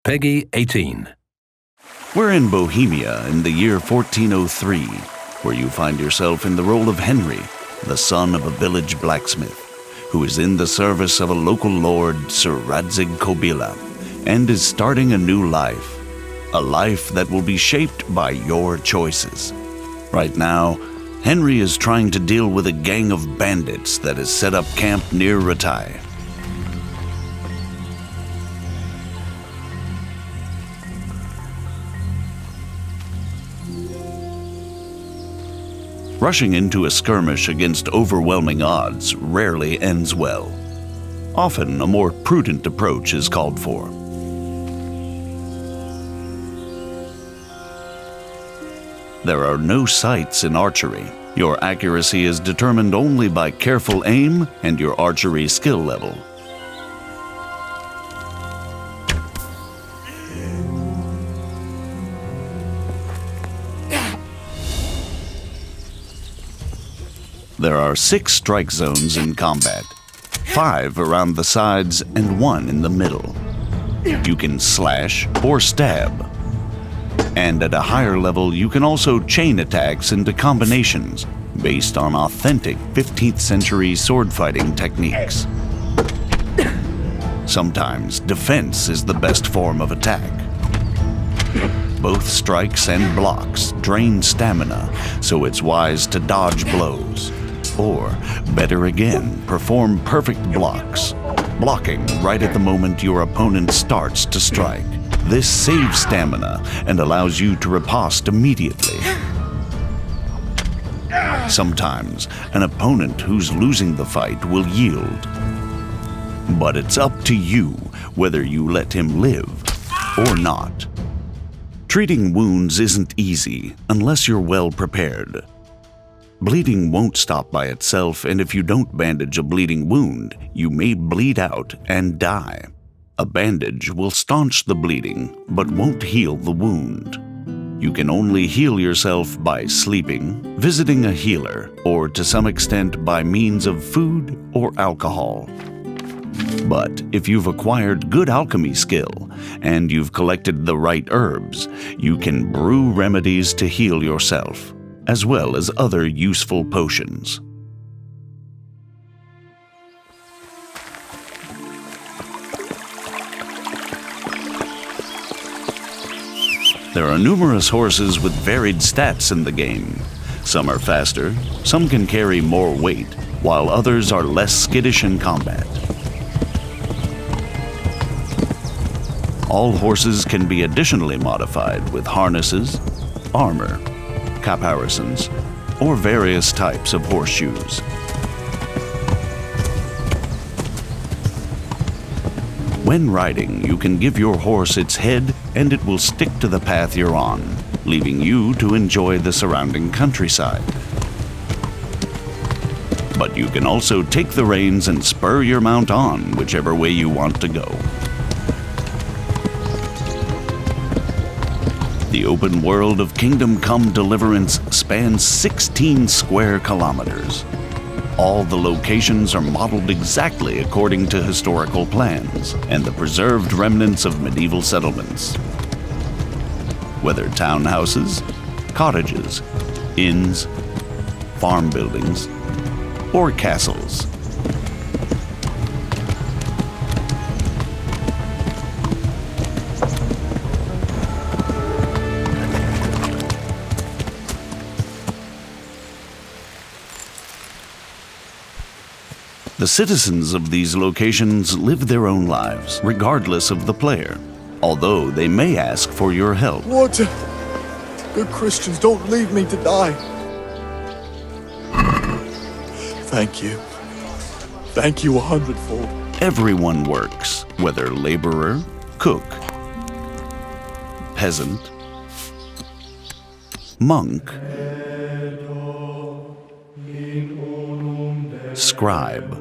Peggy 18. We're in Bohemia in the year 1403, where you find yourself in the role of Henry, the son of a village blacksmith, who is in the service of a local lord, Sir Radzig Kobyla, and is starting a new life. A life that will be shaped by your choices. Right now, Henry is trying to deal with a gang of bandits that has set up camp near Ratai. Rushing into a skirmish against overwhelming odds rarely ends well. Often, a more prudent approach is called for. There are no sights in archery. Your accuracy is determined only by careful aim and your archery skill level. There are 6 strike zones in combat, 5 around the sides and 1 in the middle. You can slash or stab. And at a higher level, you can also chain attacks into combinations based on authentic 15th century sword fighting techniques. Sometimes defense is the best form of attack. Both strikes and blocks drain stamina, so it's wise to dodge blows. Or, better again, perform perfect blocks, blocking right at the moment your opponent starts to strike. This saves stamina and allows you to riposte immediately. Sometimes, an opponent who's losing the fight will yield. But it's up to you whether you let him live or not. Treating wounds isn't easy unless you're well prepared. Bleeding won't stop by itself, and if you don't bandage a bleeding wound, you may bleed out and die. A bandage will staunch the bleeding, but won't heal the wound. You can only heal yourself by sleeping, visiting a healer, or to some extent by means of food or alcohol. But if you've acquired good alchemy skill, and you've collected the right herbs, you can brew remedies to heal yourself, as well as other useful potions. There are numerous horses with varied stats in the game. Some are faster, some can carry more weight, while others are less skittish in combat. All horses can be additionally modified with harnesses, armor, caparisons, or various types of horseshoes. When riding, you can give your horse its head and it will stick to the path you're on, leaving you to enjoy the surrounding countryside. But you can also take the reins and spur your mount on whichever way you want to go. The open world of Kingdom Come Deliverance spans 16 square kilometers. All the locations are modeled exactly according to historical plans and the preserved remnants of medieval settlements. Whether townhouses, cottages, inns, farm buildings, or castles. The citizens of these locations live their own lives, regardless of the player, although they may ask for your help. Water! Good Christians, don't leave me to die. Thank you. Thank you 100-fold. Everyone works, whether laborer, cook, peasant, monk, scribe,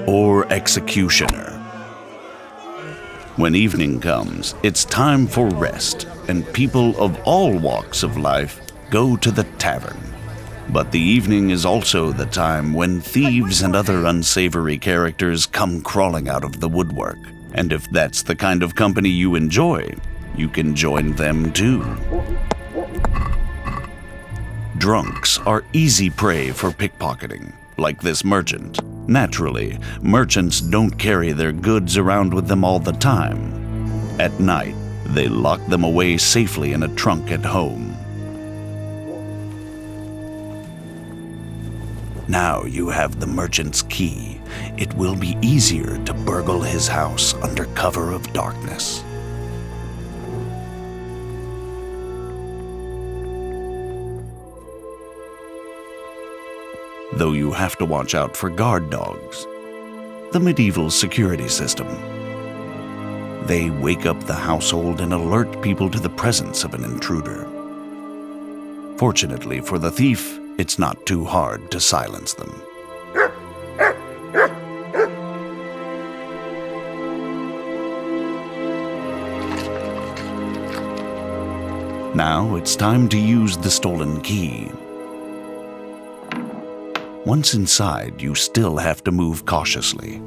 or executioner. When evening comes, it's time for rest, and people of all walks of life go to the tavern. But the evening is also the time when thieves and other unsavory characters come crawling out of the woodwork. And if that's the kind of company you enjoy, you can join them too. Drunks are easy prey for pickpocketing, like this merchant. Naturally, merchants don't carry their goods around with them all the time. At night, they lock them away safely in a trunk at home. Now you have the merchant's key. It will be easier to burgle his house under cover of darkness. Though you have to watch out for guard dogs, the medieval security system. They wake up the household and alert people to the presence of an intruder. Fortunately for the thief, it's not too hard to silence them. Now it's time to use the stolen key. Once inside, you still have to move cautiously.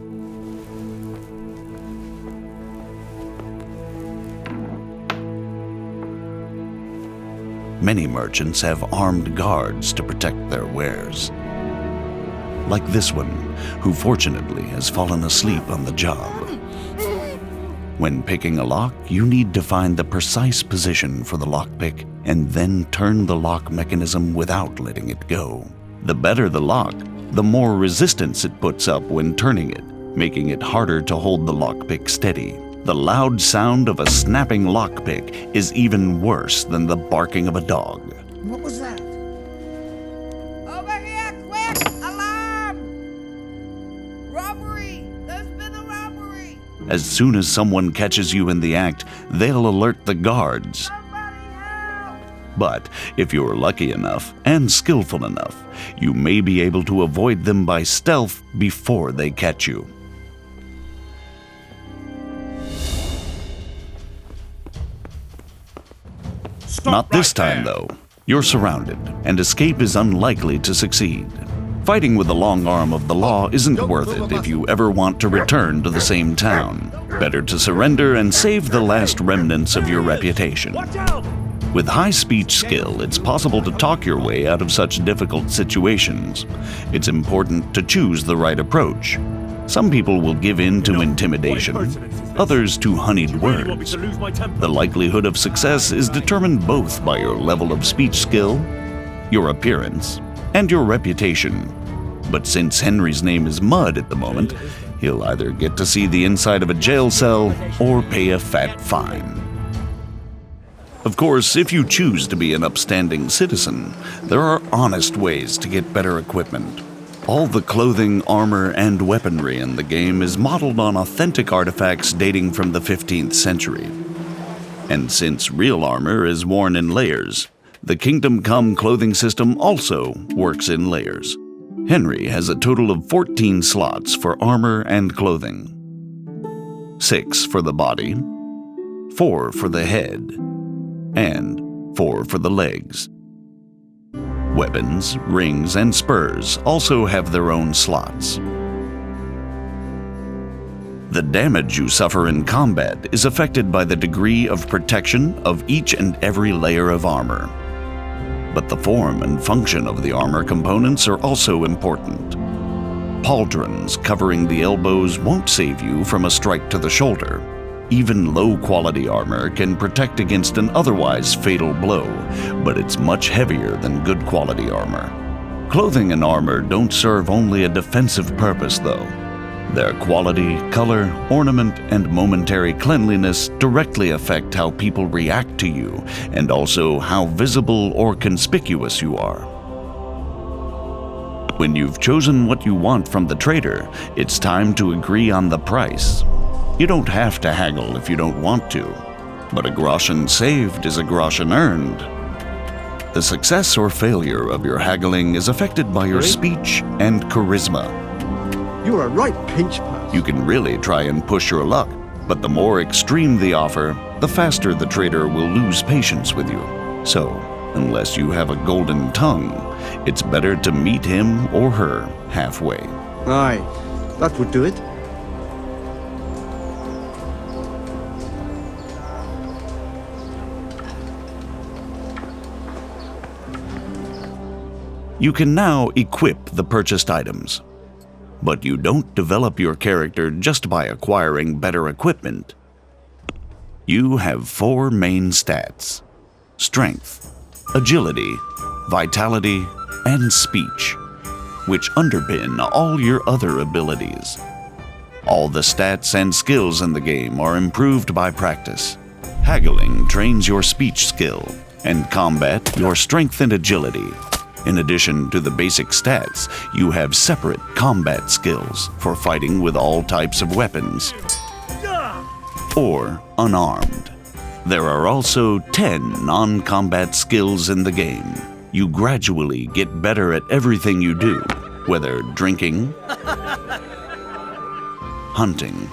Many merchants have armed guards to protect their wares. Like this one, who fortunately has fallen asleep on the job. When picking a lock, you need to find the precise position for the lockpick and then turn the lock mechanism without letting it go. The better the lock, the more resistance it puts up when turning it, making it harder to hold the lockpick steady. The loud sound of a snapping lockpick is even worse than the barking of a dog. What was that? Over here, quick! Alarm! Robbery! There's been a robbery! As soon as someone catches you in the act, they'll alert the guards. Somebody help! But if you're lucky enough and skillful enough, you may be able to avoid them by stealth before they catch you. Not this time, though. You're surrounded, and escape is unlikely to succeed. Fighting with the long arm of the law isn't worth it if you ever want to return to the same town. Better to surrender and save the last remnants of your reputation. With high speech skill, it's possible to talk your way out of such difficult situations. It's important to choose the right approach. Some people will give in to intimidation, others to honeyed words. The likelihood of success is determined both by your level of speech skill, your appearance, and your reputation. But since Henry's name is Mud at the moment, he'll either get to see the inside of a jail cell or pay a fat fine. Of course, if you choose to be an upstanding citizen, there are honest ways to get better equipment. All the clothing, armor, and weaponry in the game is modeled on authentic artifacts dating from the 15th century. And since real armor is worn in layers, the Kingdom Come clothing system also works in layers. Henry has a total of 14 slots for armor and clothing. 6 for the body, 4 for the head, and 4 for the legs. Weapons, rings, and spurs also have their own slots. The damage you suffer in combat is affected by the degree of protection of each and every layer of armor. But the form and function of the armor components are also important. Pauldrons covering the elbows won't save you from a strike to the shoulder. Even low-quality armor can protect against an otherwise fatal blow, but it's much heavier than good-quality armor. Clothing and armor don't serve only a defensive purpose, though. Their quality, color, ornament, and momentary cleanliness directly affect how people react to you, and also how visible or conspicuous you are. When you've chosen what you want from the trader, it's time to agree on the price. You don't have to haggle if you don't want to, but a groschen saved is a groschen earned. The success or failure of your haggling is affected by your speech and charisma. You're a right pinch pass. You can really try and push your luck, but the more extreme the offer, the faster the trader will lose patience with you. So, Unless you have a golden tongue, it's better to meet him or her halfway. Aye, that would do it. You can now equip the purchased items. But you don't develop your character just by acquiring better equipment. You have 4 main stats: strength, agility, vitality, and speech, which underpin all your other abilities. All the stats and skills in the game are improved by practice. Haggling trains your speech skill, and combat your strength and agility. In addition to the basic stats, you have separate combat skills for fighting with all types of weapons, or unarmed. There are also 10 non-combat skills in the game. You gradually get better at everything you do, whether drinking, hunting,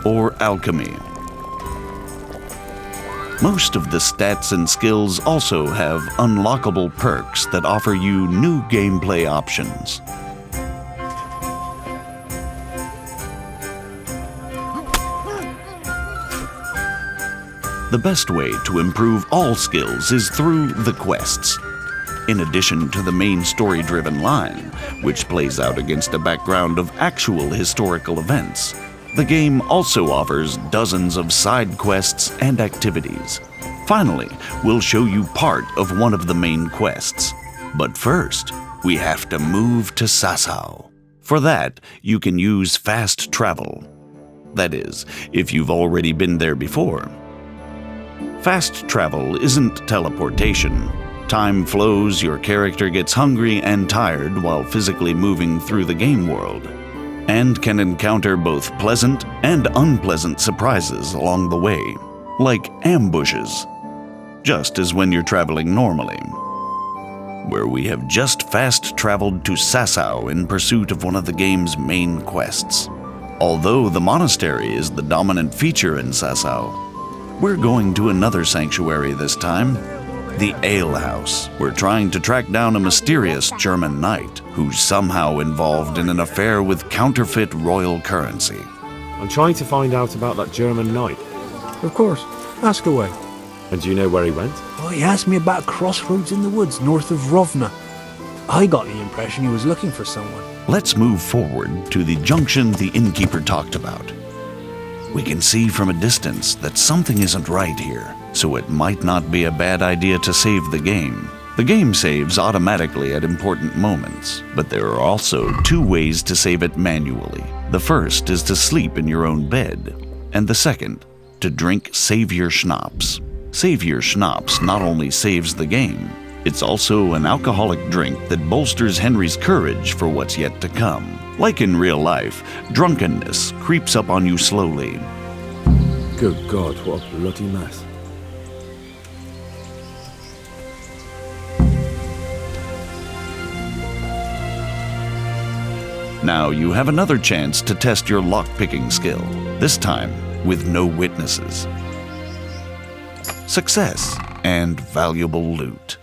or alchemy. Most of the stats and skills also have unlockable perks that offer you new gameplay options. The best way to improve all skills is through the quests. In addition to the main story-driven line, which plays out against a background of actual historical events, the game also offers dozens of side quests and activities. Finally, we'll show you part of one of the main quests. But first, we have to move to Sasau. For that, you can use fast travel. That is, if you've already been there before. Fast travel isn't teleportation. Time flows, your character gets hungry and tired while physically moving through the game world, and can encounter both pleasant and unpleasant surprises along the way, like ambushes, just as when you're traveling normally. Where we have just fast traveled to Sasau in pursuit of one of the game's main quests. Although the monastery is the dominant feature in Sasau, we're going to another sanctuary this time, the Ale House. We're trying to track down a mysterious German knight who's somehow involved in an affair with counterfeit royal currency. I'm trying to find out about that German knight. Of course. Ask away. And do you know where he went? Oh, he asked me about a crossroads in the woods north of Rovna. I got the impression he was looking for someone. Let's move forward to the junction the innkeeper talked about. We can see from a distance that something isn't right here, so it might not be a bad idea to save the game. The game saves automatically at important moments, but there are also 2 ways to save it manually. The first is to sleep in your own bed, and the second, to drink Savior Schnapps. Savior Schnapps not only saves the game, it's also an alcoholic drink that bolsters Henry's courage for what's yet to come. Like in real life, drunkenness creeps up on you slowly. Good God, what a bloody mess. Now you have another chance to test your lockpicking skill, this time with no witnesses. Success and valuable loot.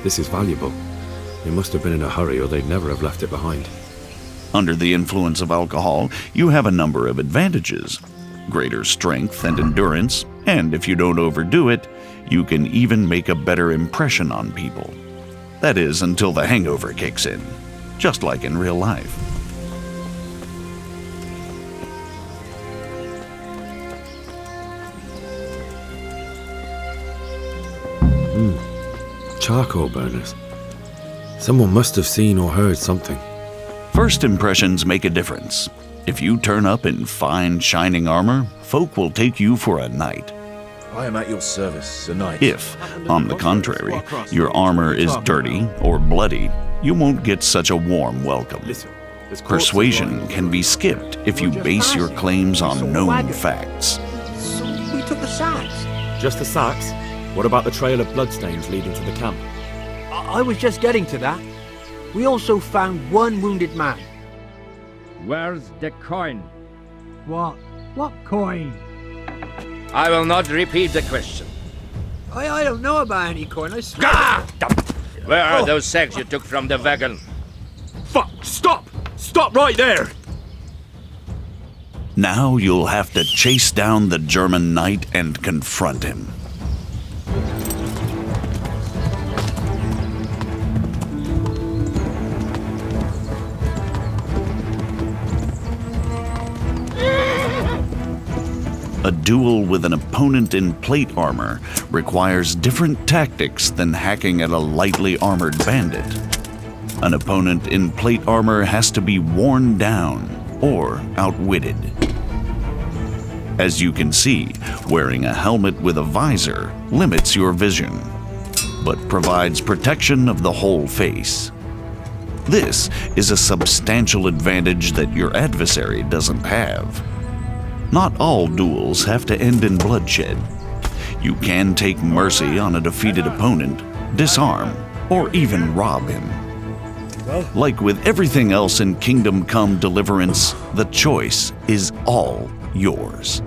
This is valuable. They must have been in a hurry or they'd never have left it behind. Under the influence of alcohol, you have a number of advantages. Greater strength and endurance, and if you don't overdo it, you can even make a better impression on people. That is, until the hangover kicks in, just like in real life. Charcoal burners. Someone must have seen or heard something. First impressions make a difference. If you turn up in fine, shining armor, folk will take you for a knight. I am at your service, Sir Knight. If, on the contrary, your armor is dirty or bloody, you won't get such a warm welcome. Persuasion can be skipped if you base your claims on known facts. So we took the sacks. Just the sacks? What about the trail of bloodstains leading to the camp? I was just getting to that. We also found 1 wounded man. Where's the coin? What? What coin? I will not repeat the question. I don't know about any coin, I swear. Ah! Where are those sacks you took from the wagon? Fuck! Stop! Stop right there! Now you'll have to chase down the German knight and confront him. A duel with an opponent in plate armor requires different tactics than hacking at a lightly armored bandit. An opponent in plate armor has to be worn down or outwitted. As you can see, wearing a helmet with a visor limits your vision, but provides protection of the whole face. This is a substantial advantage that your adversary doesn't have. Not all duels have to end in bloodshed. You can take mercy on a defeated opponent, disarm, or even rob him. Like with everything else in Kingdom Come Deliverance, the choice is all yours.